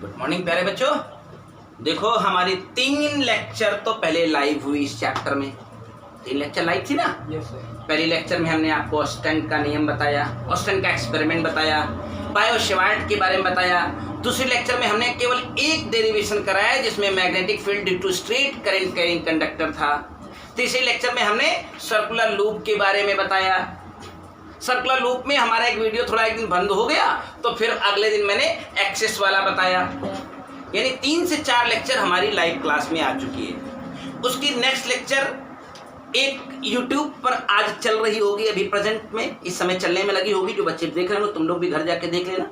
Good morning प्यारे बच्चों। देखो हमारी 3 लेक्चर तो पहले लाइव हुई इस चैप्टर में। 3 लेक्चर लाइव थी ना? Yes sir. पहली लेक्चर में हमने आपको ऑस्टेन का नियम बताया, ऑस्टेन का एक्सपेरिमेंट बताया, बायो-सेवार्ट के बारे में बताया। दूसरी लेक्चर में हमने केवल एक डेरिवेशन कराया जिसमें magnetic field due to straight current carrying conductor था। तीसरे लेक्चर में हमने सर्कुलर लूप के बारे में बताया। सर्कुलर लूप में हमारा एक वीडियो थोड़ा एक दिन बंद हो गया, तो फिर अगले दिन मैंने एक्सेस वाला बताया। यानी 3 से 4 लेक्चर हमारी लाइव क्लास में आ चुकी है। उसकी नेक्स्ट लेक्चर एक यूट्यूब पर आज चल रही होगी, अभी प्रेजेंट में इस समय चलने में लगी होगी। जो बच्चे देख रहे हो तुम लोग भी घर जाके देख लेना,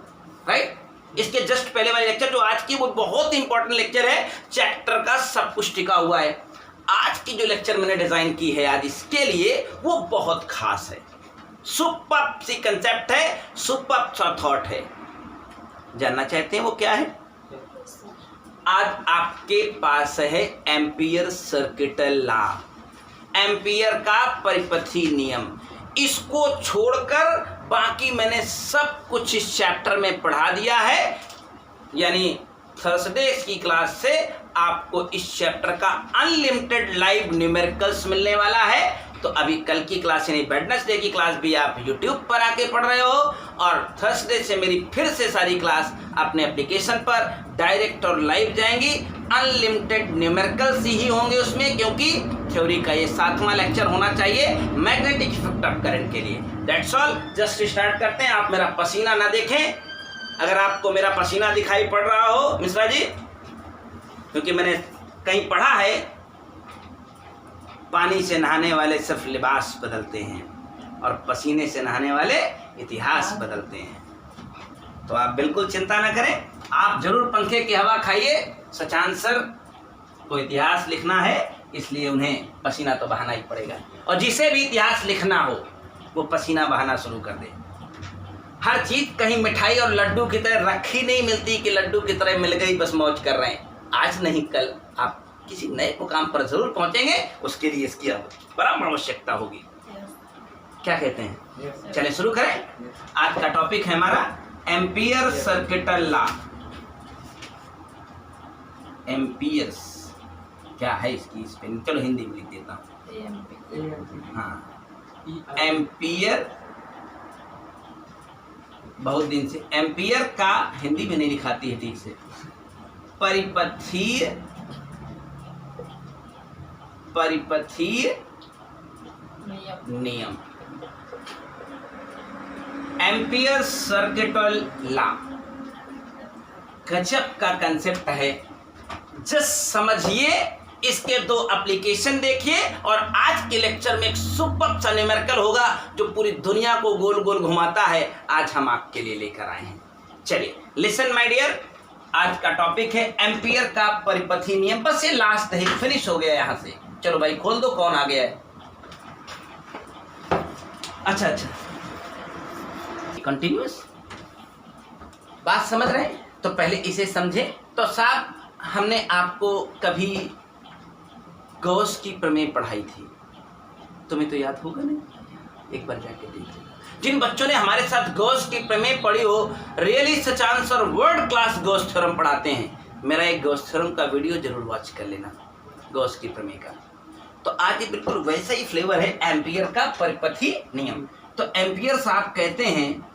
राइट। इसके जस्ट पहले वाले लेक्चर जो आज की वो बहुत इंपॉर्टेंट लेक्चर है, चैप्टर का सब कुछ टिका हुआ है। आज की जो लेक्चर मैंने डिजाइन की है आज इसके लिए वो बहुत खास है, सुपर सी कंसेप्ट है, सुपर सा थॉट है। जानना चाहते हैं वो क्या है? आज आपके पास है एम्पियर सर्किटल लॉ, एम्पियर का परिपथी नियम। इसको छोड़कर बाकी मैंने सब कुछ इस चैप्टर में पढ़ा दिया है। यानी थर्सडे की क्लास से आपको इस चैप्टर का अनलिमिटेड लाइव न्यूमेरिकल्स मिलने वाला है। तो अभी कल की क्लास यानी वेडनेसडे की क्लास भी आप YouTube पर आके पढ़ रहे हो, और थर्सडे से मेरी फिर से सारी क्लास अपने एप्लीकेशन पर डायरेक्ट और लाइव जाएंगी। अनलिमिटेड न्यूमेरिकल्स ही होंगे उसमें, क्योंकि थ्योरी का ये 7वां लेक्चर होना चाहिए मैग्नेटिक इफेक्ट ऑफ करंट के लिए। That's all. जस्ट स्टार्ट करते हैं। आप मेरा पसीना ना देखें। अगर आपको मेरा पसीना दिखाई पड़ रहा हो मिश्रा जी, क्योंकि मैंने कहीं पढ़ा है पानी से नहाने वाले सिर्फ लिबास बदलते हैं और पसीने से नहाने वाले इतिहास बदलते हैं। तो आप बिल्कुल चिंता न करें, आप जरूर पंखे की हवा खाइए। सचान सर को इतिहास लिखना है, इसलिए उन्हें पसीना तो बहाना ही पड़ेगा। और जिसे भी इतिहास लिखना हो वो पसीना बहाना शुरू कर दे। हर चीज कहीं मिठाई और लड्डू की तरह रखी नहीं मिलती कि लड्डू की तरह मिल गई बस मौज कर रहे हैं। आज नहीं कल आप किसी नए मुकाम पर जरूर पहुंचेंगे, उसके लिए इसकी परम आवश्यकता होगी। क्या कहते हैं? चलिए शुरू करें। आज का टॉपिक है हमारा एम्पियर सर्किटल लॉ। एम्पियर्स क्या है इसकी स्पेलिंग? चलो हिंदी में लिख देता हूँ। हाँ, एम्पियर बहुत दिन से एम्पियर का हिंदी में नहीं लिखाती है ठीक से। परिपथीय नियम, एम्पियर सर्किटल लॉ। गजब का कंसेप्ट है। जस्ट समझिए, इसके 2 एप्लीकेशन देखिए, और आज के लेक्चर में एक सुपर सा न्यूमेरिकल होगा जो पूरी दुनिया को गोल गोल घुमाता है। आज हम आपके लिए लेकर आए हैं। चलिए लिसन माय डियर, आज का टॉपिक है एम्पियर का परिपथी नियम। बस ये लास्ट है, फिनिश हो गया यहाँ से। चलो भाई खोल दो, कौन आ गया है? अच्छा, कंटिन्यूअस बात समझ रहे हैं? तो पहले इसे समझे। तो साहब हमने आपको कभी गॉस की प्रमेय पढ़ाई थी, तुम्हें तो याद होगा नहीं? एक बार जाके देखिए। जिन बच्चों ने हमारे साथ गॉस की प्रमेय पढ़ी हो, really such answer world class Gauss theorem पढ़ाते हैं। मेरा एक गॉस थ्योरम का वीडियो जरूर वॉच कर लेना, गॉस की प्रमेय का। तो आज ये बिल्कुल वैसा ही फ्लेवर है, एम्पियर का परिपथी नियम। तो एम्पियर साहब कहते हैं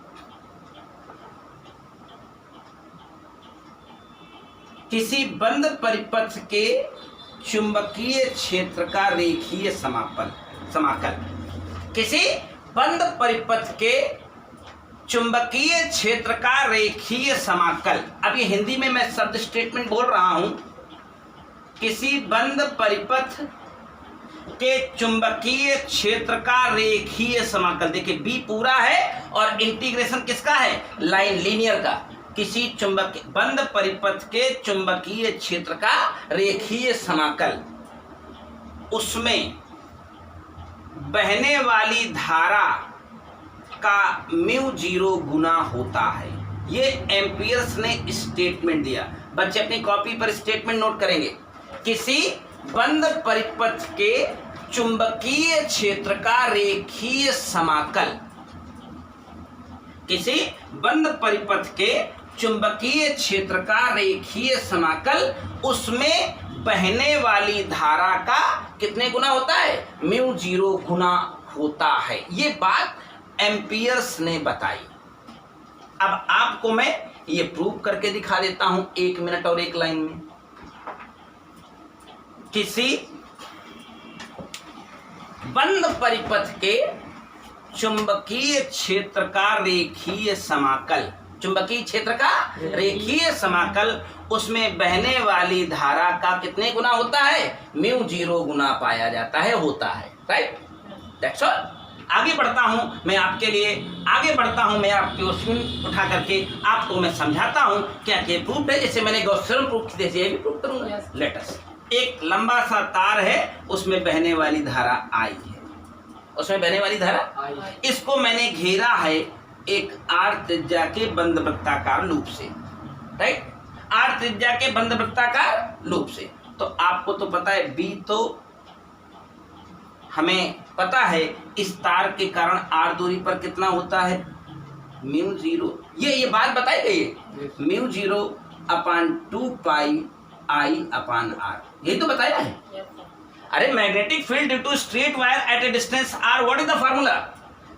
किसी बंद परिपथ के चुंबकीय क्षेत्र का रेखीय समाकल। किसी बंद परिपथ के चुंबकीय क्षेत्र का रेखीय समाकल। अब ये हिंदी में मैं शब्द स्टेटमेंट बोल रहा हूं। किसी बंद परिपथ के चुंबकीय क्षेत्र का रेखीय समाकल। देखिए बी पूरा है और इंटीग्रेशन किसका है? लाइन, लीनियर का। किसी बंद परिपथ के चुंबकीय क्षेत्र का रेखीय समाकल, उसमें बहने वाली धारा का μ0 गुना होता है। ये एम्पियर्स ने स्टेटमेंट दिया। बच्चे अपनी कॉपी पर स्टेटमेंट नोट करेंगे। किसी बंद परिपथ के चुंबकीय क्षेत्र का रेखीय समाकल, किसी बंद परिपथ के चुंबकीय क्षेत्र का रेखीय समाकल उसमें बहने वाली धारा का कितने गुना होता है? म्यू 0 गुना होता है। ये बात एम्पियर्स ने बताई। अब आपको मैं ये प्रूव करके दिखा देता हूं 1 मिनट और 1 लाइन में। किसी बंद परिपथ के चुंबकीय क्षेत्र का रेखीय समाकल, चुंबकीय क्षेत्र का रेखीय समाकल उसमें बहने वाली धारा का कितने गुना होता है? म्यू 0 गुना पाया जाता है, होता है। Right, that's all. आगे बढ़ता हूं मैं आपके लिए, आगे बढ़ता हूं मैं आपके क्वेश्चन उठा करके आपको मैं समझाता हूं क्या क्या प्रूफ है। जैसे मैंने गॉस थ्योरम प्रूफ की थी, ये भी प्रूफ करूंगा। लेट अस, एक लंबा सा तार है, उसमें बहने वाली धारा आई है, उसमें बहने वाली धारा, इसको मैंने घेरा है एक आर त्रिज्या के बंद वृत्ताकार लूप से। राइट, आर त्रिज्या के बंद वृत्ताकार लूप से। तो आपको तो पता है बी, तो हमें पता है इस तार के कारण आर दूरी पर कितना होता है? म्यू 0। ये बात बताई गई है, mu 0 upon 2 pi I upon are, यही तो बताया है। अरे magnetic field due to straight wire at a distance R, what is the formula?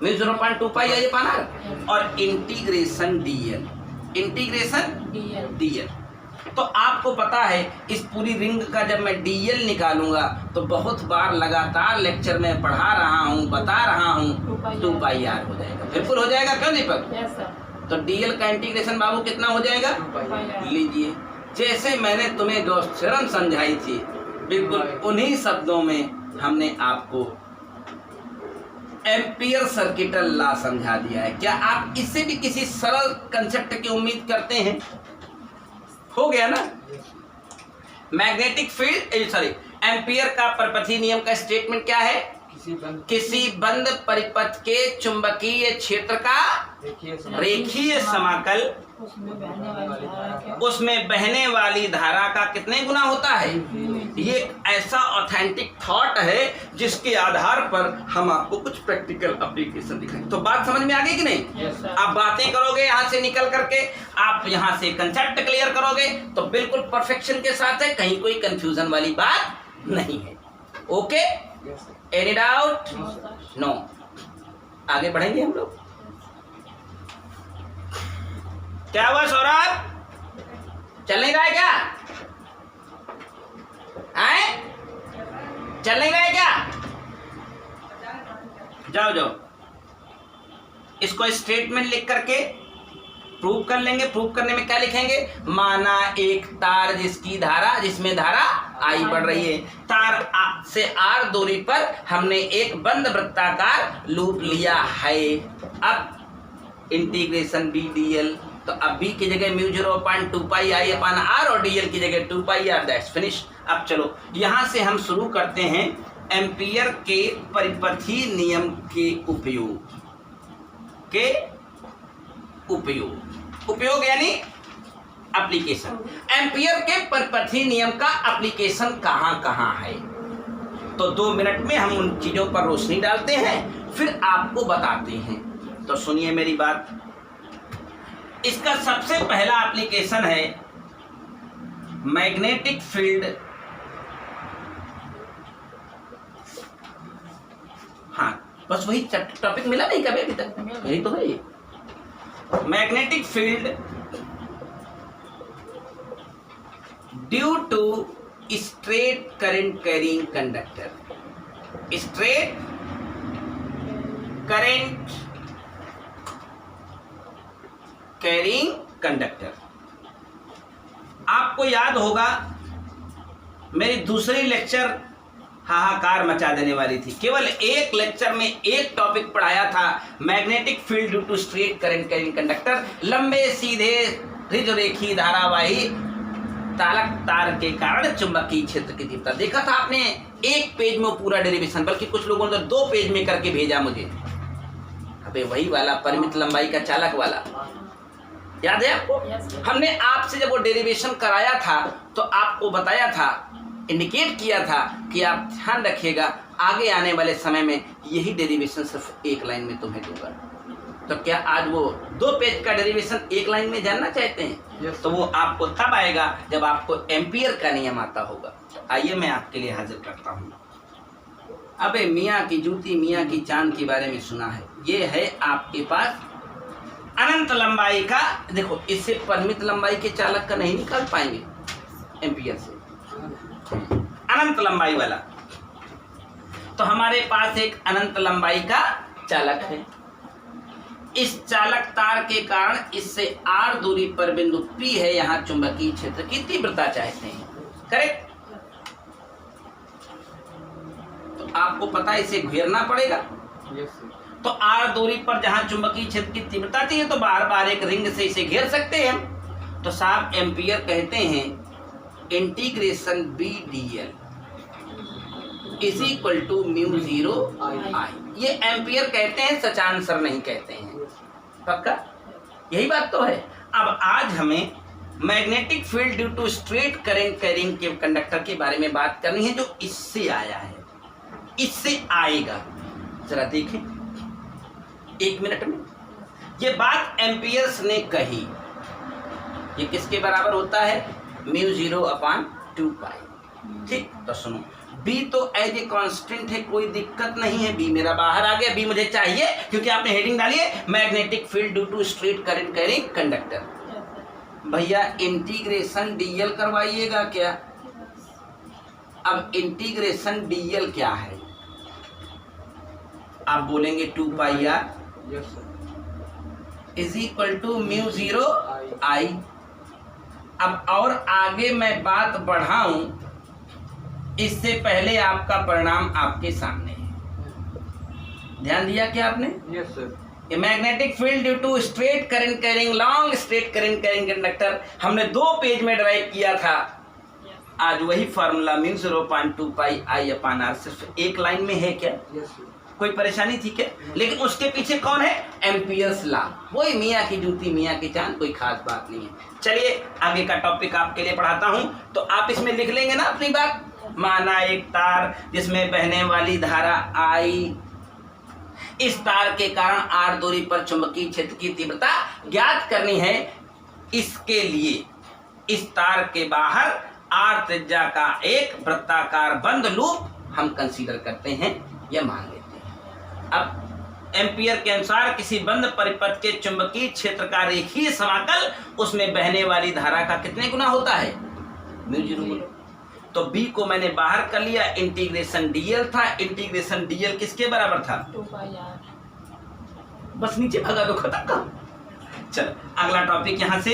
Mu 0 upon 2 pi I upon R और इंटीग्रेशन डीएल, इंटीग्रेशन डीएल। तो आपको पता है इस पूरी रिंग का जब मैं डीएल निकालूंगा तो बहुत बार लगातार लेक्चर में पढ़ा रहा हूं, बता रहा हूं, 2 पाई आर हो जाएगा, बिल्कुल हो जाएगा। क्यों दीपक? तो डीएल का इंटीग्रेशन बाबू कितना हो जाएगा? लीजिए, जैसे मैंने तुम्हें गॉस थ्योरम समझाई थी, बिल्कुल उन्हीं शब्दों में हमने आपको एम्पियर सर्किटल लॉ समझा दिया है। क्या आप इससे भी किसी सरल कंसेप्ट की उम्मीद करते हैं? हो गया ना। मैग्नेटिक फील्ड, सॉरी, एम्पियर का परपथी नियम का स्टेटमेंट क्या है? किसी बंद परिपथ के चुंबकीय क्षेत्र का रेखीय समाकल उसमें बहने वाली धारा का कितने गुना होता है? ये ऐसा ऑथेंटिक थॉट है जिसके आधार पर हम आपको कुछ प्रैक्टिकल एप्लीकेशन दिखाएंगे। तो बात समझ में आ गई कि नहीं? आप बातें करोगे यहाँ से निकल करके, आप यहाँ से कंसेप्ट क्लियर करोगे तो बिल्कुल परफेक्शन के साथ है, कहीं कोई कंफ्यूजन वाली बात नहीं है। Okay, any doubt? नो। आगे बढ़ेंगे हम लोग। क्या हुआ सौरभ, चल नहीं रहा है क्या? आए, चल नहीं रहा है क्या? जाओ जाओ, इसको स्टेटमेंट लिख करके प्रूव कर लेंगे। प्रूव करने में क्या लिखेंगे? माना एक तार जिसकी धारा, जिसमें धारा आई बढ़ रही है, तार से आर दूरी पर हमने एक बंद वृत्ताकार लूप लिया है। अब इंटीग्रेशन बी डीएल, तो अब बी की जगह mu 0 upon 2 pi I upon R और डीएल की जगह 2 पाई आर, दैट्स फिनिश। अब चलो यहां से हम शुरू करते हैं एम्पियर के परिपथी नियम के उपयोग उपयोग यानी एप्लीकेशन। एम्पियर के परिपथी नियम का एप्लीकेशन कहां कहां है? तो 2 मिनट में हम उन चीजों पर रोशनी डालते हैं, फिर आपको बताते हैं। तो सुनिए मेरी बात। इसका सबसे पहला एप्लीकेशन है मैग्नेटिक फील्ड। हाँ, बस वही टॉपिक मिला नहीं कभी अभी तक, यही तो है। Magnetic field due to straight current carrying conductor, straight current carrying conductor. आपको याद होगा मेरी दूसरी लेक्चर हाहाकार मचा देने वाली थी। केवल एक लेक्चर में एक टॉपिक पढ़ाया था, magnetic field due to straight current carrying conductor. लंबे सीधे रिजरेखी धारावाही तालक तार के कारण चुंबकीय क्षेत्र की तीव्रता। देखा था आपने एक पेज में पूरा डेरिवेशन, बल्कि कुछ लोगों ने 2 पेज में करके भेजा मुझे। अबे वही वाला परिमित लंबाई का चालक वाला, याद है आपको? हमने आपसे जब वो डेरिवेशन कराया था तो आपको बताया था, इंडिकेट किया था कि आप ध्यान रखिएगा, आगे आने वाले समय में यही डेरिवेशन सिर्फ एक लाइन में तुम्हें दूंगा। तो क्या आज वो 2 पेज का डेरिवेशन एक लाइन में जानना चाहते हैं? Yes. तो वो आपको तब आएगा जब आपको एम्पियर का नियम आता होगा। आइए मैं आपके लिए हाजिर करता हूँ। अबे मियाँ की जूती मियाँ की चांद के बारे में सुना है। ये है आपके पास अनंत लंबाई का, देखो इससे परिमित लंबाई के चालक का नहीं निकाल पाएंगे एम्पियर से, अनंत लंबाई वाला। तो हमारे पास एक अनंत लंबाई का चालक है। इस चालक तार के कारण इससे r दूरी पर बिंदु P है, यहाँ चुंबकीय क्षेत्र की तीव्रता चाहते हैं, करेक्ट? तो आपको पता है इसे घेरना पड़ेगा। तो r दूरी पर जहां चुंबकीय क्षेत्र की तीव्रता चाहिए तो बार बार एक रिंग से इसे घेर सकते हैं। तो साहब एम्पियर कहते हैं integration B D L is equal to mu 0 आई। ये एम्पियर कहते हैं, सच आंसर नहीं कहते हैं। पक्का? यही बात तो है। अब आज हमें magnetic field due to straight current carrying के कंडक्टर के बारे में बात करनी है, जो इससे आया है, इससे आएगा। जरा देखें 1 मिनट में। ये बात एम्पियर्स ने कही। ये किसके बराबर होता है? म्यू 0/2 पाई। ठीक, तो सुनो, बी तो एज ए कांस्टेंट है, कोई दिक्कत नहीं है। बी मेरा बाहर आ गया, बी मुझे चाहिए क्योंकि आपने हेडिंग डाली है magnetic field due to straight current carrying conductor. भैया इंटीग्रेशन डीएल करवाइएगा क्या? अब इंटीग्रेशन डीएल क्या है? आप बोलेंगे 2 pi R is equal to mu 0 I. अब और आगे मैं बात बढ़ाऊं, इससे पहले आपका परिणाम आपके सामने है। ध्यान दिया क्या आपने? Yes sir. ये magnetic field due to straight current carrying long straight current carrying conductor हमने 2 पेज में ड्राइव किया था। आज वही formula mu 0.2 pi I upon R सिर्फ एक लाइन में है क्या? Yes sir. कोई परेशानी थी क्या? लेकिन उसके पीछे कौन है? Ampere's law. वही मियाँ की जूती मियाँ की चांद, कोई खास बात नहीं है। चलिए आगे का टॉपिक आपके लिए पढ़ाता हूं। तो आप इसमें लिख लेंगे ना अपनी बात। माना एक तार जिसमें बहने वाली धारा आई, इस तार के कारण r दूरी पर चुंबकीय क्षेत्र की तीव्रता ज्ञात करनी है। इसके लिए इस तार के बाहर r त्रिज्या का एक वृत्ताकार बंद लूप हम कंसीडर करते हैं या मान लेते हैं। अब एम्पियर के अनुसार किसी बंद परिपथ के चुंबकीय क्षेत्र का रेखीय समाकल उसमें बहने वाली धारा का कितने गुना होता है? म्यू 0। तो b को मैंने बाहर कर लिया, इंटीग्रेशन डीएल था। इंटीग्रेशन डीएल किसके बराबर था? 2 पाई आर। बस नीचे भगा दो, खत्म काम। चल अगला टॉपिक यहां से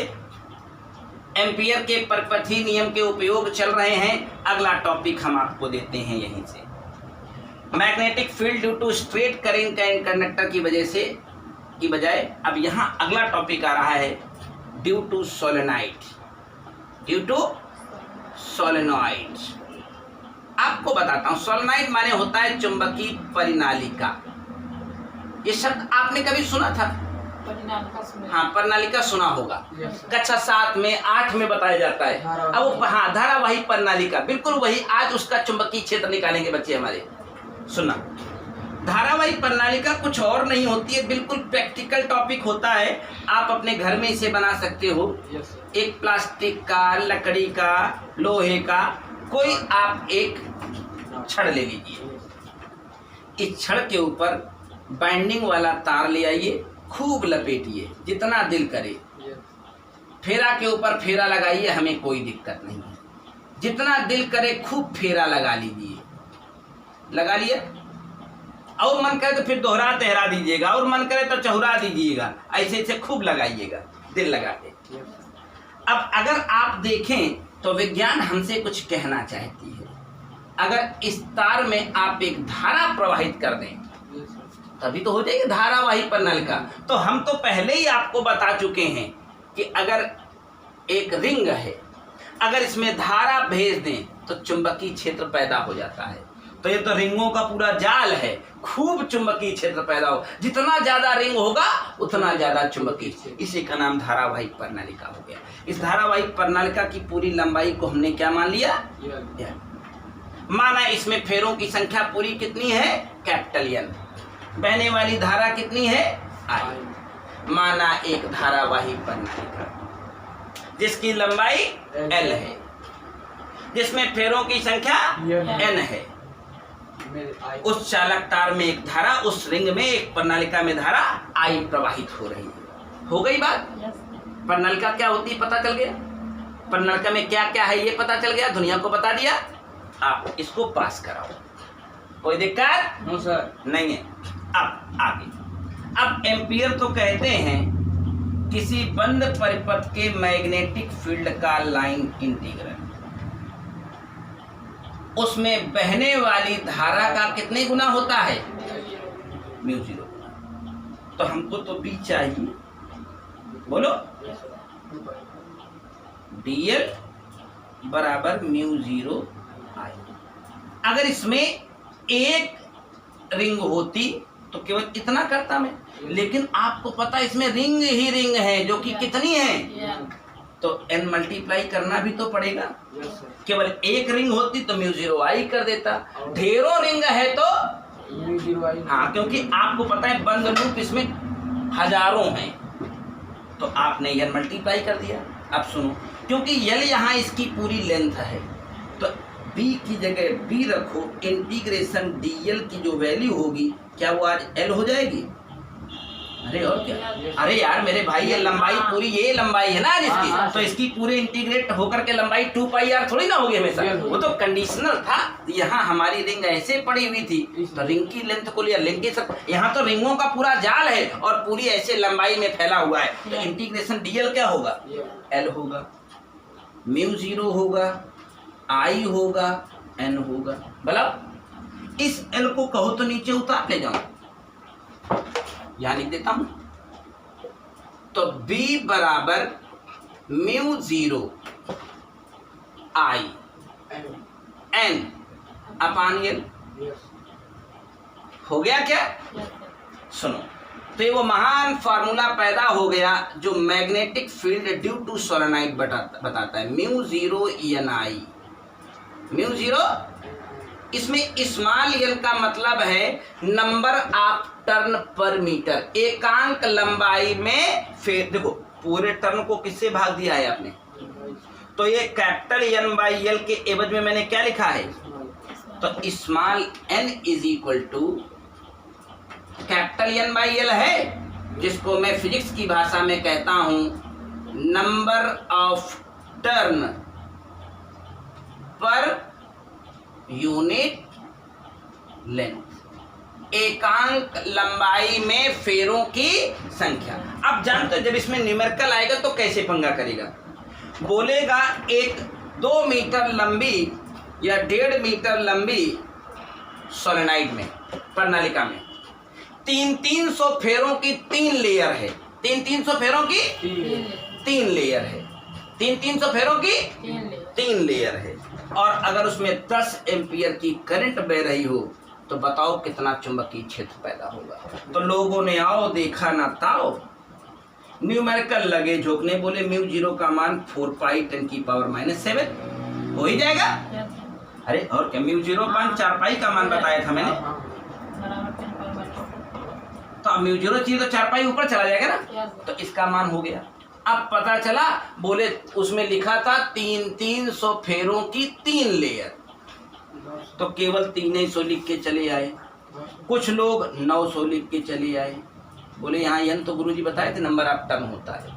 एम्पियर के परिपथीय नियम के उपयोग चल रहे हैं। अगला टॉपिक हम आपको देते हैं यहीं से magnetic field due to straight current carrying conductor की वजह से की बजाय अब यहां अगला टॉपिक आ रहा है due to solenoid. Due to solenoid आपको बताता हूं। सोलेनॉइड माने होता है चुंबकीय परिनालिका। ये शब्द आपने कभी सुना था? हाँ, परिनालिका सुना होगा। कक्षा 7 में 8 में बताया जाता है। अब वो हाँ धारावाही परिनालिका, बिल्कुल वही। आज उसका चुंबकीय क्षेत्र निकालेंगे बच्चे हमारे। सुना, धारावाही परिनालिका कुछ और नहीं होती है, बिल्कुल प्रैक्टिकल टॉपिक होता है। आप अपने घर में इसे बना सकते हो। एक प्लास्टिक का, लकड़ी का, लोहे का, कोई आप एक छड़ ले लीजिए। इस छड़ के ऊपर बाइंडिंग वाला तार ले आइए, खूब लपेटिए जितना दिल करे। फेरा के ऊपर फेरा लगाइए, हमें कोई दिक्कत नहीं है। जितना दिल करे खूब फेरा लगा लीजिए। लगा लिया, और मन करे तो फिर दोहरा तेहरा दीजिएगा, और मन करे तो चौरा दीजिएगा। ऐसे ऐसे खूब लगाइएगा दिल लगा के। अब अगर आप देखें तो विज्ञान हमसे कुछ कहना चाहती है। अगर इस तार में आप एक धारा प्रवाहित कर दें तभी तो हो जाएगी धारावाही परिनालिका। तो हम तो पहले ही आपको बता चुके हैं कि अगर एक रिंग है, अगर इसमें धारा भेज दें तो चुंबकीय क्षेत्र पैदा हो जाता है। तो ये तो रिंगों का पूरा जाल है, खूब चुंबकीय क्षेत्र पैदा हो। जितना ज्यादा रिंग होगा उतना ज्यादा चुंबकीय, इसी का नाम धारावाही परिनालिका हो गया। इस धारावाही परिनालिका की पूरी लंबाई को हमने क्या मान लिया? माना इसमें फेरों की संख्या पूरी कितनी है? Capital N. बहने वाली धारा कितनी है? आई। माना एक धारावाही प्रणालिका जिसकी लंबाई L है, जिसमें फेरों की संख्या N है। उस चालक तार में एक धारा, उस रिंग में एक प्रणालिका में धारा I प्रवाहित हो रही है। हो गई बात? प्रणालिका क्या होती है पता चल गया, प्रणालिका में क्या क्या है ये पता चल गया, दुनिया को बता दिया। आप इसको पास कराओ, कोई दिक्कत? नो सर, नहीं है। अब आगे, अब एम्पियर तो कहते हैं किसी बंद परिपथ के मैग्नेटिक फील्ड का लाइन इंटीग्रल, उसमें बहने वाली धारा का कितने गुना होता है? Mu zero. तो हमको तो बी चाहिए, बोलो। डीएल बराबर म्यू जीरो आई। अगर इसमें एक रिंग होती तो केवल इतना करता मैं, लेकिन आपको पता है इसमें रिंग ही रिंग है जो कि कितनी है, तो n मल्टीप्लाई करना भी तो पड़ेगा। केवल एक रिंग होती तो म्यू जीरो आई कर देता, ढेरों रिंग है तो म्यू जीरो आई। हाँ, क्योंकि आपको पता है बंद लूप इसमें हजारों हैं, तो आपने n मल्टीप्लाई कर दिया। अब सुनो, क्योंकि L यहाँ इसकी पूरी लेंथ है, तो B की जगह B रखो, इंटीग्रेशन DL की जो वैल्यू होगी क्या वो आज L हो जाएगी? अरे और क्या? अरे यार मेरे भाई, ये लंबाई पूरी, ये लंबाई है ना जिसकी, तो इसकी पूरे इंटीग्रेट होकर के लंबाई 2πr थोड़ी ना होगी हमेशा, वो तो कंडीशनल था। यहाँ हमारी रिंग ऐसे पड़ी हुई थी तो रिंग की लेंथ को लिया, लिंक के सब, यहाँ तो रिंगों का पूरा जाल है और पूरी ऐसे लंबाई में फैला हुआ है, तो इंटीग्रेशन DL क्या होगा? L होगा, म्यू जीरो होगा, I होगा, N होगा। बोला इस L को कहो तो नीचे उतार ले जाऊं, यहाँ लिख देता हूं, तो B बराबर mu zero I N upon L हो गया क्या? सुनो, तो ये वो महान फार्मूला पैदा हो गया जो magnetic field due to solenoid बताता है, mu zero NI। Mu zero, इसमें स्मॉल n का मतलब है number of turn per metre, एकांक लंबाई में फेर। देखो पूरे टर्न को किससे भाग दिया है आपने, तो ये कैपिटल N बाई L के एवज में मैंने क्या लिखा है, तो small n is equal to capital N by L है, जिसको मैं फिजिक्स की भाषा में कहता हूं number of turn per unit length, एकांक लंबाई में फेरों की संख्या। अब जानते हो जब इसमें न्यूमेरिकल आएगा तो कैसे पंगा करेगा, बोलेगा एक 2 मीटर लंबी या 1.5 मीटर लंबी सोलेनोइड में प्रणालिका में 300 फेरों की 3 लेयर है, 300 फेरों की 3 लेयर है, 300 फेरों की 3 लेयर है, और अगर उसमें 10 एम्पियर की करंट बह रही हो तो बताओ कितना चुंबकीय क्षेत्र पैदा होगा। तो लोगों ने आओ देखा ना ताओ, न्यूमेरिकल लगे झोंकने, बोले म्यू जीरो का मान 4π×10⁻⁷ हो ही जाएगा। अरे और क्या, म्यू जीरो 4π का मान बताया था मैंने, तो अब म्यू जीरो चाहिए तो 4π ऊपर चला जाएगा ना, तो इसका मान हो गया। अब पता चला, बोले उसमें लिखा था 300 फेरों की 3 लेयर, तो केवल 300 लिख के चले आए, कुछ लोग 900 लिख के चले आए, बोले यहाँ n तो गुरुजी बताए थे नंबर ऑफ टर्न होता है,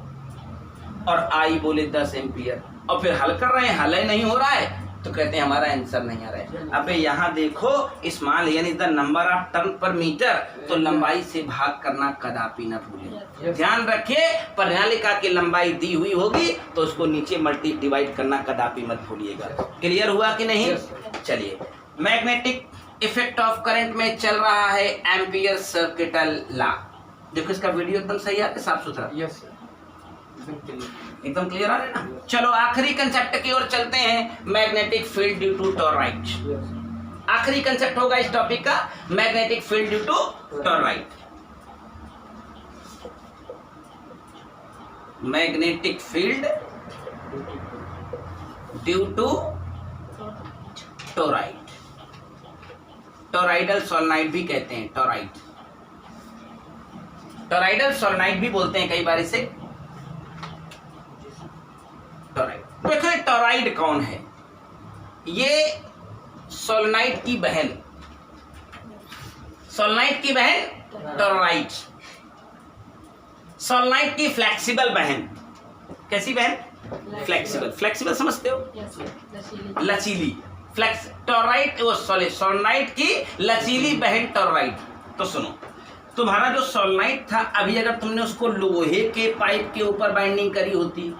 और I बोले 10 एम्पियर, और फिर हल कर रहे हैं, हल ही नहीं हो रहा है, तो कहते हैं हमारा आंसर नहीं आ रहा है। अबे यहाँ देखो, small n is the number of turn per metre, तो लंबाई से भाग करना कदापि न भूलें। ध्यान रखिए, प्रणालिका की लंबाई दी हुई होगी तो उसको नीचे मल्टी डिवाइड करना कदापि मत भूलिएगा। क्लियर हुआ कि नहीं? चलिए, मैग्नेटिक इफेक्ट ऑफ करंट में चल रहा है एम्पियर सर्किटल लॉ। देखो इसका वीडियो एकदम सही है, साफ सुथरा, एकदम क्लियर आ रहा है ना। चलो आखिरी कंसेप्ट की ओर चलते हैं, magnetic field due to toroid. आखिरी कंसेप्ट होगा इस टॉपिक का, magnetic field due to toroid. Magnetic field due to toroid, toroidal solenoid भी कहते हैं, टॉरॉइड। टॉरॉइडल सोलेनोइड भी बोलते हैं कई बार इसे। टॉरॉइड, देखो टॉरॉइड कौन है? ये सोलेनोइड की बहन, सोलेनोइड की बहन टॉरॉइड, सोलेनोइड की फ्लेक्सिबल बहन। कैसी बहन? फ्लेक्सिबल। फ्लेक्सिबल समझते हो? लचीली। फ्लेक्स टॉरॉइड वो सोलेनोइड की लचीली बहन टॉरॉइड। तो सुनो, तुम्हारा जो सोलेनोइड था, अभी अगर तुमने उसको लोहे के पाइप के ऊपर बाइंडिंग करी होती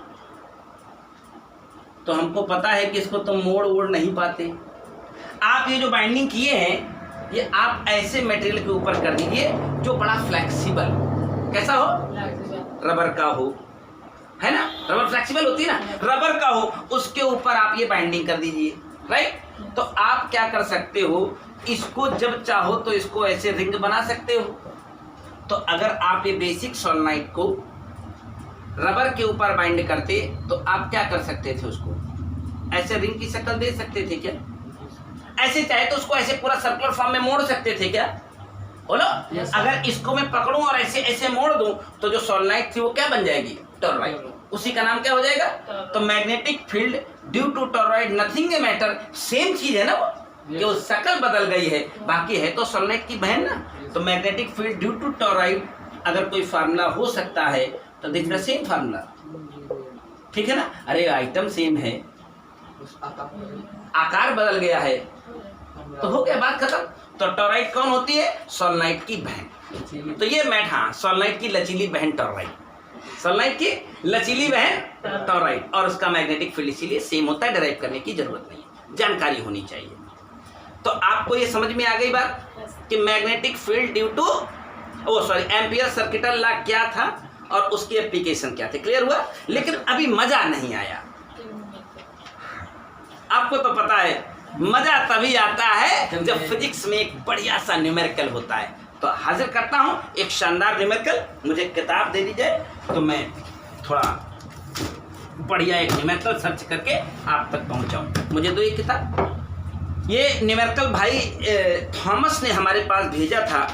तो हमको पता है कि इसको तुम मोड़ वोड़ नहीं पाते। आप ये जो बाइंडिंग किए हैं, ये आप ऐसे मटेरियल के ऊपर कर दीजिए जो बड़ा फ्लेक्सिबल, कैसा हो? रबर का हो, है ना? रबर फ्लेक्सिबल होती है ना, रबर का हो, उसके ऊपर आप ये बाइंडिंग कर दीजिए, राइट? तो आप क्या कर सकते हो, इसको जब चाहो तो इसको ऐसे रिंग बना सकते हो। तो अगर आप ये बेसिक सोलेनोइड को रबर के ऊपर बाइंड करते तो आप क्या कर सकते थे, उसको ऐसे रिंग की शक्ल दे सकते थे क्या? ऐसे चाहे तो उसको ऐसे पूरा सर्कुलर फॉर्म में मोड़ सकते थे क्या? बोलो। yes, अगर इसको मैं पकड़ूं और ऐसे ऐसे मोड़ दूं तो जो सोलेनोइड थी वो क्या बन जाएगी? टॉरॉइड। उसी का नाम क्या हो जाएगा? तो magnetic field due to toroid nothing a matter, same चीज है ना वो, कि वो शक्ल बदल गई है, बाकी है तो सोलेनोइड की बहन ना। तो magnetic field due to toroid अगर कोई फार्मूला हो सकता है तो दिख रहा सेम फार्मूला, ठीक है ना? अरे आइटम सेम है, आकार बदल गया है तो हो गया, बात खत्म। तो टॉरॉइड कौन होती है? सोलेनोइड की बहन। तो ये मैट, हाँ, सोलेनोइड की लचीली बहन टॉरॉइड, सोलेनोइड की लचीली बहन टॉरॉइड, और उसका मैग्नेटिक फील्ड इसीलिए सेम होता है, डिराइव करने की जरूरत नहीं है, जानकारी होनी चाहिए। तो आपको ये समझ में आ गई बात कि magnetic field due two ampere circuital law क्या था और उसकी एप्लीकेशन क्या थे, क्लियर हुआ? लेकिन अभी मजा नहीं आया। आपको तो पता है मजा तभी आता है जब फिजिक्स में एक बढ़िया सा न्यूमेरिकल होता है। तो हाजिर करता हूं एक शानदार न्यूमेरिकल, मुझे किताब दे दीजिए तो मैं थोड़ा बढ़िया एक न्यूमेरिकल सर्च करके आप तक पहुंचाऊं। मुझे दो ये किताब। ये न्यूमेरिकल भाई थॉमस ने हमारे पास भेजा था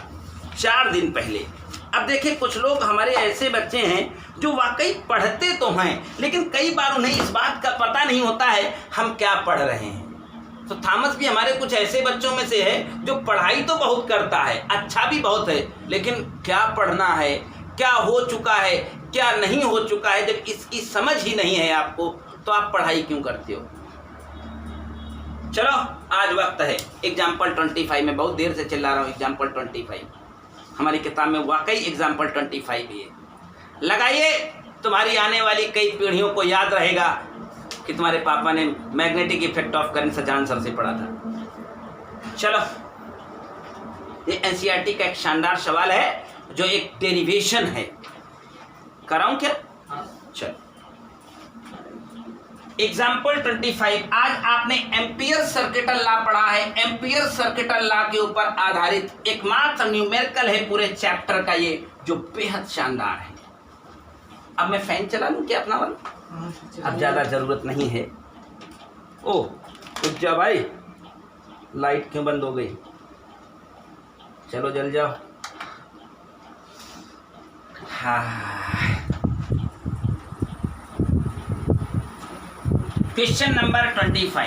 4 दिन पहले। अब देखिए, कुछ लोग हमारे ऐसे बच्चे हैं जो वाकई पढ़ते तो हैं लेकिन कई बार उन्हें इस बात का पता नहीं होता है हम क्या पढ़ रहे हैं। तो थॉमस भी हमारे कुछ ऐसे बच्चों में से है जो पढ़ाई तो बहुत करता है, अच्छा भी बहुत है, लेकिन क्या पढ़ना है, क्या हो चुका है, क्या नहीं हो चुका है, जब इसकी समझ ही नहीं है आपको तो आप पढ़ाई क्यों करते हो? चलो आज वक्त है एग्जाम्पल 25 में, बहुत देर से चिल्ला रहा हूँ। एग्जाम्पल 25 हमारी किताब में वाकई एग्जाम्पल 25 भी है। लगाइए, तुम्हारी आने वाली कई पीढ़ियों को याद रहेगा कि तुम्हारे पापा ने मैग्नेटिक इफेक्ट ऑफ करंट सजान सर से पढ़ा था। चलो, ये एनसीईआरटी का एक शानदार सवाल है जो एक डेरिवेशन है। कराऊं क्या? चलो, एग्जाम्पल 25। आज आपने एम्पियर सर्किटल लॉ पढ़ा है। एम्पियर सर्किटल लॉ के ऊपर आधारित एकमात्र न्यूमेरिकल है पूरे चैप्टर का ये, जो बेहद शानदार है। अब मैं फैन चला लूं क्या अपना वाला? अब ज्यादा जरूरत नहीं है। ओह रुक जा भाई, लाइट क्यों बंद हो गई? चलो जल जाओ। हाँ, क्वेश्चन नंबर 25,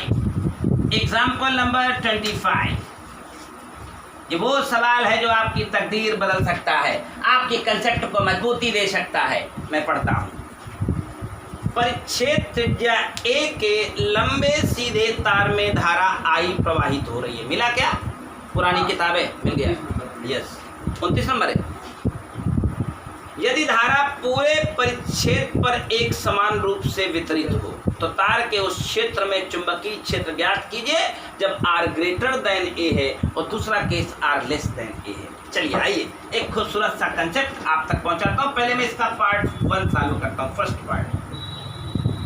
एग्जाम्पल नंबर 25। ये वो सवाल है जो आपकी तकदीर बदल सकता है, आपके कंसेप्ट को मजबूती दे सकता है। मैं पढ़ता हूं। परिच्छेद त्रिज्या ए के लंबे सीधे तार में धारा आई प्रवाहित हो रही है। मिला क्या? पुरानी किताब है, मिल गया। यस, 29 नंबर है। यदि धारा पूरे परिच्छेद पर एक समान रूप से वितरित हो तो तार के उस क्षेत्र में चुंबकीय क्षेत्र ज्ञात कीजिए जब R ग्रेटर देन ए है और दूसरा केस R लेस देन ए है। चलिए आइए एक खूबसूरत सा कंसेप्ट आप तक पहुंचाता हूं। पहले मैं इसका पार्ट 1 चालू करता हूं। फर्स्ट पार्ट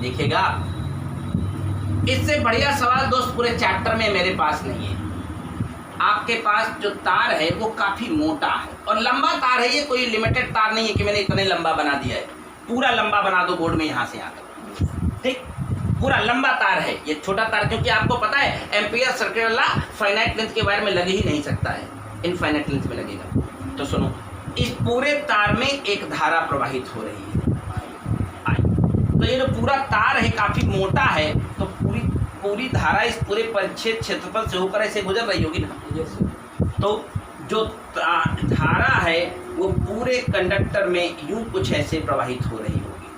देखिएगा, इससे बढ़िया सवाल दोस्त पूरे चैप्टर में मेरे पास नहीं है। आपके पास जो तार है वो काफी मोटा है और लंबा तार है, ये कोई लिमिटेड तार नहीं है कि मैंने इतने लंबा बना दिया है। पूरा लंबा बना दो बोर्ड में यहाँ से आकर, ठीक, पूरा लंबा तार है। ये छोटा तार, क्योंकि आपको पता है ampere circuital law finite length के वायर में लग ही नहीं सकता है, इनफाइनाइट लेंथ में लगेगा। तो सुनो, इस पूरे तार में एक धारा प्रवाहित हो रही है आई। तो ये जो पूरा तार है काफी मोटा है, तो पूरी धारा इस पूरे परिच्छेद क्षेत्रफल से होकर ऐसे गुजर रही होगी ना। तो जो धारा है वो पूरे कंडक्टर में यूं कुछ ऐसे प्रवाहित हो रही होगी,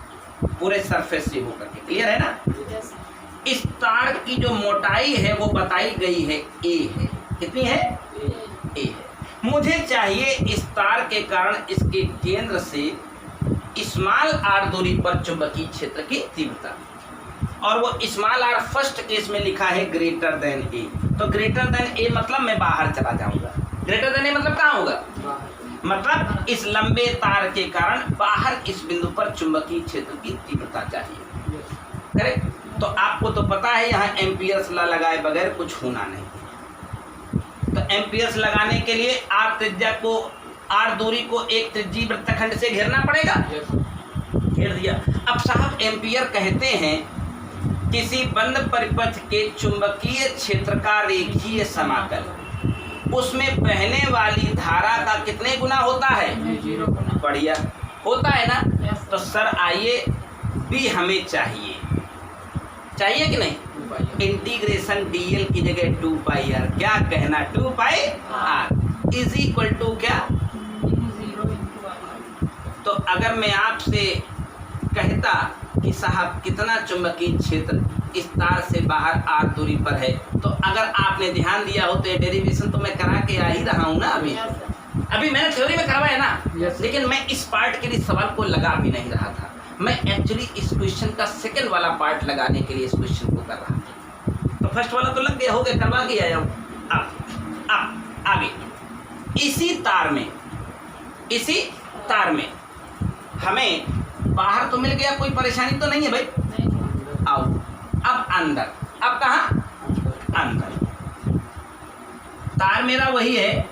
पूरे सरफेस से होकर के। क्लियर है ना। इस तार की जो मोटाई है वो बताई गई है ए है। कितनी है? ए है। मुझे चाहिए इस तार के कारण इसके केंद्र से स्मॉल आर दूरी पर चुंबकीय क्षेत्र की तीव्रता, और वो स्मॉल आर फर्स्ट केस में लिखा है ग्रेटर देन ए। तो ग्रेटर देन ए मतलब मैं बाहर चला जाऊंगा। ग्रेटर देन ए मतलब कहाँ होगा? मतलब इस लंबे तार के कारण बाहर इस बिंदु पर चुंबकीय क्षेत्र की तीव्रता चाहिए। करेक्ट। तो आपको तो पता है यहाँ एम्पियर्स लॉ लगाए बगैर कुछ होना नहीं। तो एम्पियर्स लगाने के लिए आर त्रिज्या को, आर दूरी को एक त्रिज्यीय वृत्तखंड से घेरना पड़ेगा। घेर दिया। अब साहब एम्पियर कहते हैं किसी बंद परिपथ के चुंबकीय क्षेत्र का रेखीय समाकल, उसमें बहने वाली धारा का कितने गुना होता है? 0 गुना। बढ़िया होता है ना। तो सर आइए भी हमें चाहिए कि नहीं? इंटीग्रेशन डीएल की जगह 2 पाई आर। क्या कहना? 2 pi R is equal to क्या? 0 तो अगर मैं आपसे कहता कि साहब कितना चुंबकीय क्षेत्र इस तार से बाहर आर दूरी पर है, तो अगर आपने ध्यान दिया हो तो ये डेरिवेशन तो मैं करा के आ ही रहा हूँ ना। अभी मैंने थ्योरी में करवाया ना। लेकिन मैं इस पार्ट के लिए सवाल को लगा भी नहीं रहा था। मैं एक्चुअली इस क्वेश्चन का सेकंड वाला पार्ट लगाने के लिए इस क्वेश्चन को कर रहा था। तो फर्स्ट वाला तो लग गया, हो गया, करवा के आया हूँ। अब आगे इसी तार में हमें बाहर तो मिल गया, कोई परेशानी तो नहीं है भाई। आओ अब अंदर। अब कहाँ? अंदर। तार मेरा वही है,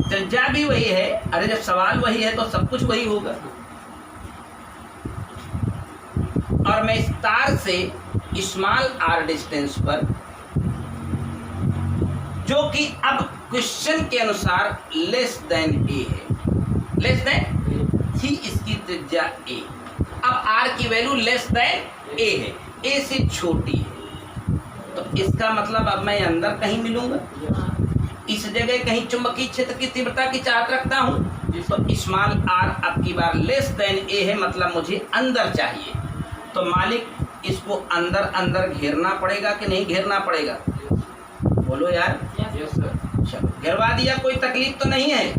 त्रिज्या भी वही है। अरे जब सवाल वही है तो सब कुछ वही होगा। और मैं इस तार से स्मॉल आर डिस्टेंस पर, जो कि अब क्वेश्चन के अनुसार लेस देन ए है, लेस देन थी इसकी त्रिज्या ए। अब आर की वैल्यू लेस देन ए है, ए से छोटी है। तो इसका मतलब अब मैं अंदर कहीं मिलूंगा, इस जगह कहीं चुंबकीय क्षेत्र की तीव्रता की चाहत रखता हूँ। तो स्मॉल आर अब की बार लेस देन ए है, मतलब मुझे अंदर चाहिए। तो मालिक इसको अंदर अंदर घेरना पड़ेगा कि नहीं घेरना पड़ेगा? बोलो यार। चलो घेरवा दिया, कोई तकलीफ तो नहीं है।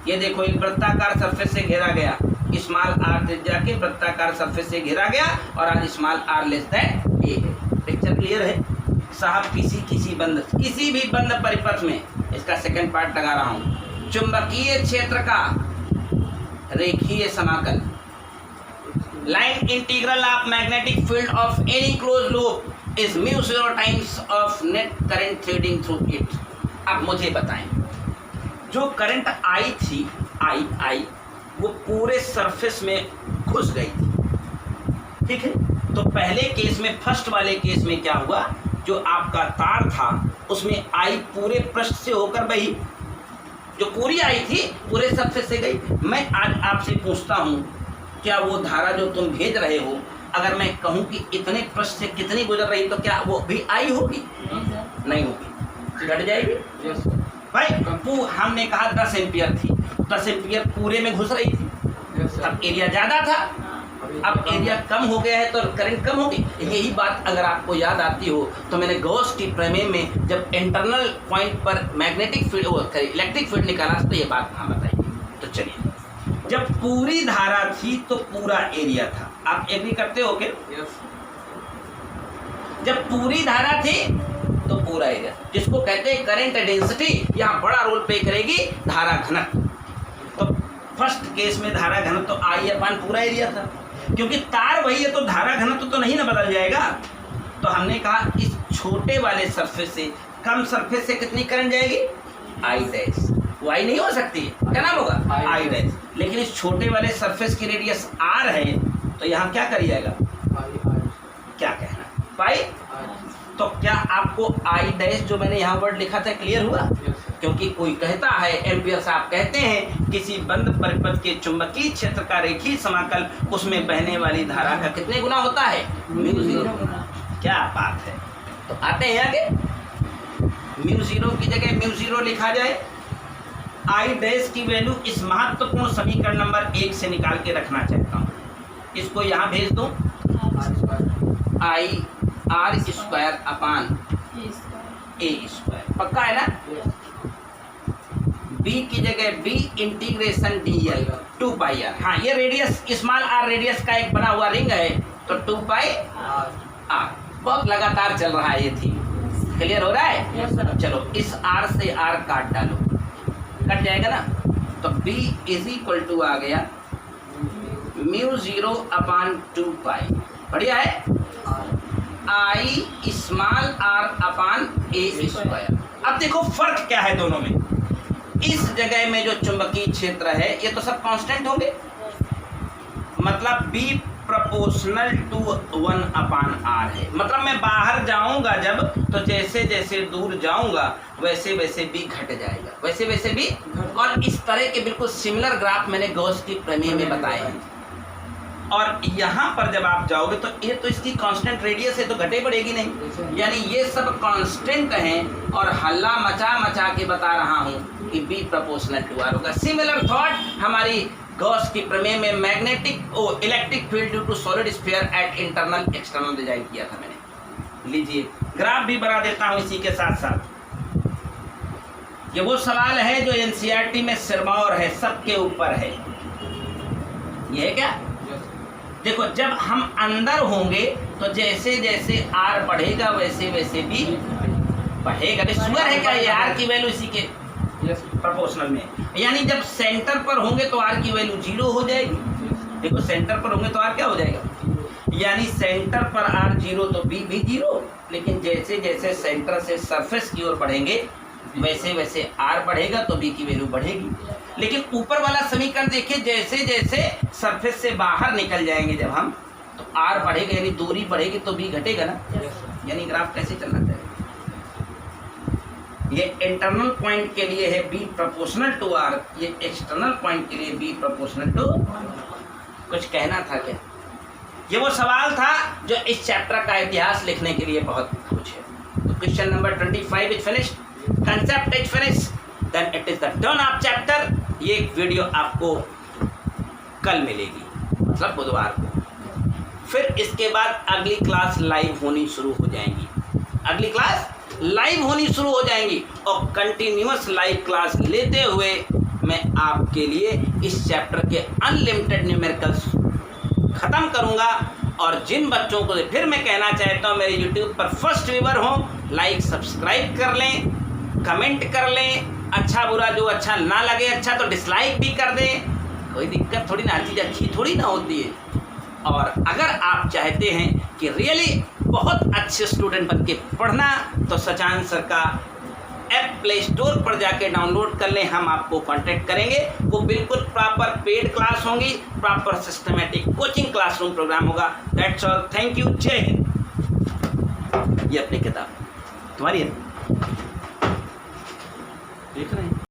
ये देखो एक वृत्ताकार सरफेस से घेरा गया, स्मॉल आर त्रिज्या के वृत्ताकार सरफेस से घेरा गया, और आज स्मॉल आर लेस देन ए है। पिक्चर क्लियर है साहब? किसी भी बंद परिपथ में, इसका सेकंड पार्ट लगा रहा हूं, चुंबकीय क्षेत्र का रेखीय समाकल, line integral of magnetic field of any close loop is mu 0 times of net current threading through it. अब मुझे बताएं, जो करंट आई थी, आई वो पूरे सरफेस में घुस गई थी। ठीक है। तो पहले केस में, फर्स्ट वाले केस में क्या हुआ, जो आपका तार था उसमें आई पूरे पृष्ठ से होकर बही, जो पूरी आई थी पूरे सरफेस से गई। मैं आज आपसे पूछता हूँ, क्या वो धारा जो तुम भेज रहे हो, अगर मैं कहूँ कि इतने पृष्ठ से कितनी गुजर रही, तो क्या वो भी आई होगी? नहीं होगी, घट जाएगी। भाई हमने कहा 10 एम्पियर थी, 10 एम्पियर पूरे में घुस रही थी, तब एरिया ज़्यादा था। अब एरिया कम हो गया है तो करंट कम होगी। यही बात अगर आपको याद आती हो तो मैंने गॉस की प्रमेय में जब इंटरनल पॉइंट पर मैग्नेटिक फील्ड, इलेक्ट्रिक फील्ड निकाला तो ये बात वहाँ बताई। तो चलिए, जब पूरी धारा थी तो पूरा एरिया था। आप एग्री करते हो क्या? जब पूरी धारा थी तो पूरा एरिया, जिसको कहते हैं करंट डेंसिटी, यहाँ बड़ा रोल प्ले करेगी धारा घनत्व। तो फर्स्ट केस में धारा घनत्व तो आई अपन पूरा एरिया था, क्योंकि तार वही है तो धारा घनत्व तो नहीं ना बदल जाएगा। तो हमने कहा इस छोटे वाले सरफेस से कम सरफेस से कितनी करंट जाएगी? I dash. वो आई नहीं हो सकती, क्या नाम होगा? I dash. लेकिन इस छोटे वाले सरफेस की रेडियस आर है, तो यहाँ क्या कर जाएगा? क्या कहना? पाई। तो क्या आपको आई डैश जो मैंने यहाँ वर्ड लिखा था क्लियर हुआ? क्योंकि कोई कहता है, एम्पियर साहब कहते हैं, किसी बंद परिपथ के चुंबकीय क्षेत्र का रेखीय समाकल उसमें बहने वाली धारा का कितने गुना होता है? म्यू जीरो गुना। क्या बात है। तो आते हैं आगे, म्यू जीरो की जगह म्यू जीरो लिखा जाए। आई डैश की वैल्यू इस महत्वपूर्ण समीकरण नंबर 1 से निकाल के रखना चाहता हूँ। इसको यहाँ भेज दो, I R square upon A square, पक्का है ना? बी की जगह B integration D L 2 pi R. हाँ, ये रेडियस स्मॉल आर रेडियस का एक बना हुआ रिंग है, तो 2 पाई आर। बहुत लगातार चल रहा है ये थी। क्लियर हो रहा है? Yes, sir. चलो इस आर से आर काट डालो, कट जाएगा ना। तो बी इज इक्वल टू आ गया म्यू जीरो अपान 2 पाई, बढ़िया है, I small R upon A square. अब देखो फर्क क्या है दोनों में। इस जगह में जो चुंबकीय क्षेत्र है ये तो सब कांस्टेंट होंगे, मतलब B proportional to 1 upon R है। मतलब मैं बाहर जाऊंगा जब, तो जैसे जैसे दूर जाऊंगा वैसे वैसे भी घट जाएगा, वैसे वैसे भी। और इस तरह के बिल्कुल सिमिलर ग्राफ मैंने गॉस की प्रमेय में बताए हैं। और यहाँ पर जब आप जाओगे तो ये तो इसकी कांस्टेंट रेडियस है, तो घटे बढ़ेगी नहीं, यानी ये सब कांस्टेंट हैं। और हल्ला मचा मचा के बता रहा हूँ कि बी प्रोपोर्शनल टू आर होगा। सिमिलर थॉट हमारी गॉस की प्रमेय में magnetic electric field due to solid sphere at internal external design किया था मैंने। लीजिए ग्राफ भी बना देता हूँ इसी के साथ साथ। ये वो सवाल है जो एनसीईआरटी में सिरमौर है, सबके ऊपर है। ये है क्या? देखो जब हम अंदर होंगे तो जैसे जैसे आर बढ़ेगा वैसे वैसे भी बढ़ेगा। श्योर है क्या? ये आर की वैल्यू इसी के प्रोपोर्शनल में, यानी जब सेंटर पर होंगे तो आर की वैल्यू 0 हो जाएगी। देखो सेंटर पर होंगे तो आर क्या हो जाएगा, यानी सेंटर पर आर 0 तो बी भी 0। लेकिन जैसे जैसे सेंटर से सरफेस की ओर बढ़ेंगे वैसे वैसे आर बढ़ेगा तो बी की वैल्यू बढ़ेगी। लेकिन ऊपर वाला समीकरण देखिए, जैसे जैसे सरफेस से बाहर निकल जाएंगे जब हम, तो आर बढ़ेगा यानी दूरी बढ़ेगी तो बी घटेगा ना। यानी ग्राफ कैसे चलना चाहिए? ये इंटरनल पॉइंट के लिए है बी प्रोपोर्शनल टू आर, ये एक्सटर्नल पॉइंट के लिए बी प्रोपोर्शनल टू। कुछ कहना था क्या? ये वो सवाल था जो इस चैप्टर का इतिहास लिखने के लिए बहुत कुछ है। तो question number 25 is finished, concept is finished, then it is the turn of chapter. ये वीडियो आपको कल मिलेगी, मतलब बुधवार को। फिर इसके बाद अगली क्लास लाइव होनी शुरू हो जाएंगी, अगली क्लास लाइव होनी शुरू हो जाएंगी। और कंटिन्यूअस लाइव क्लास लेते हुए मैं आपके लिए इस चैप्टर के अनलिमिटेड न्यूमेरिकल्स ख़त्म करूंगा। और जिन बच्चों को फिर मैं कहना चाहता हूं मेरे यूट्यूब पर फर्स्ट व्यूवर हो, लाइक सब्सक्राइब कर लें, कमेंट कर लें, अच्छा बुरा जो अच्छा ना लगे अच्छा तो डिसलाइक भी कर दें, कोई दिक्कत थोड़ी ना, हर चीज़ अच्छी थोड़ी ना होती है। और अगर आप चाहते हैं कि रियली बहुत अच्छे स्टूडेंट बन के पढ़ना, तो सचान सर का ऐप प्ले स्टोर पर जाके डाउनलोड कर लें, हम आपको कांटेक्ट करेंगे। वो बिल्कुल प्रॉपर पेड क्लास होंगी, proper systematic coaching classroom programme होगा। दैट्स ऑल, थैंक यू, जय हिंद। ये अपनी किताब तुम्हारी है, देख रहे हैं।